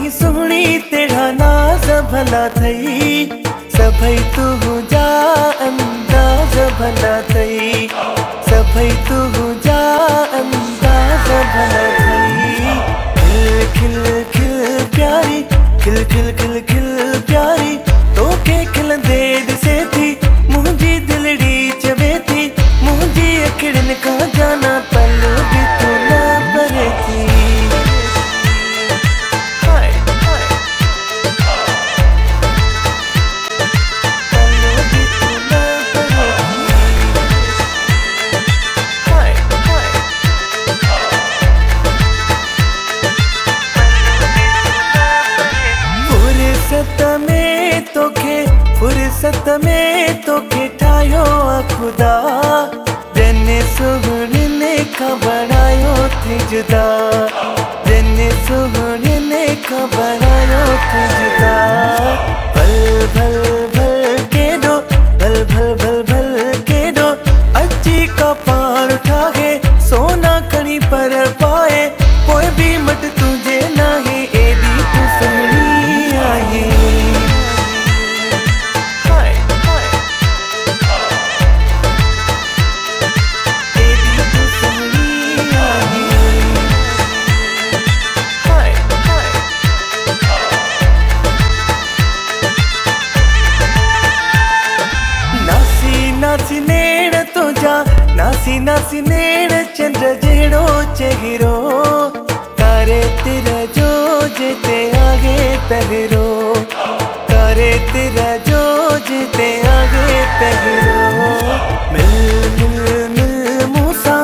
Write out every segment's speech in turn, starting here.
ही सोहणी तेरा नाज भला थई, सभई तू जा अंदाज भला थई, सभई तू जा अंदाज भला थई। खिल खिल खिल प्यारी, खिल खिल खिल खिल प्यारी, तोखे खिलंदे दिसे थी मुंहिंजी दिलड़ी चवे थी, मुंहिंजी अखिड़ियुनि खां जाना पल बि तू न परे थी। फुर्सत में तोखे ठाहियो आ खुदा, जने सुहिणे खां बणायो थी जुदा, जने सुहिणे खां बणायो थी जुदा। भल भल भल केॾो, भल भल भल भल केॾो, अची का पाण ठाहे सोना खणी पर पाए, पोइ बि मट तुंहिंजे नाहे एॾी तूं सुहिणी आहे। नासी नेड़ तो जा, नासी नासी नेड़ चंद्र जहिड़ो चेहरो, तारे तेरा जो जेते आगे तहरो, तारे तेरा जो जेते आगे तहरो। मिल मिल मिल मूसा,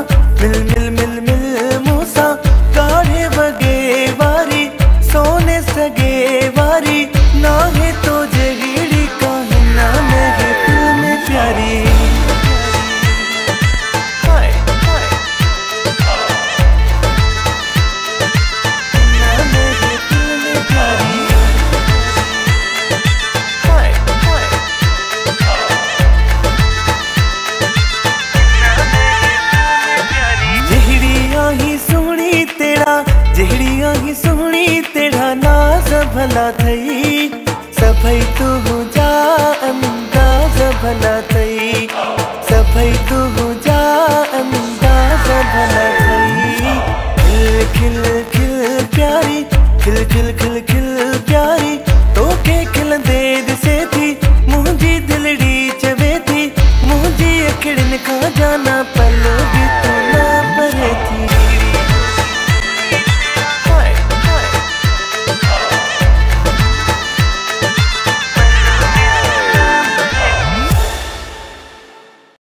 मिल मिल मिल मिल मूसा, गाढ़े वगे वारी, सोने सगे वारी, ना है तो जहिड़ी काहे ना मेरे दिल में प्यारी। जहिड़िया ही सोहणी तेरा नाज भला थई, सभई तू जा अंदाज भला थई, सभई तू जा अंदाज भला थई। खिल खिल खिल प्यारी, खिल खिल खिल खिल प्यारी, तोखे खिलंदे दिसे थी मुंहिंजी दिलड़ी चवे थी, मुंहिंजी अखिड़ियुनि खां जाना पल बि तू न परे थी।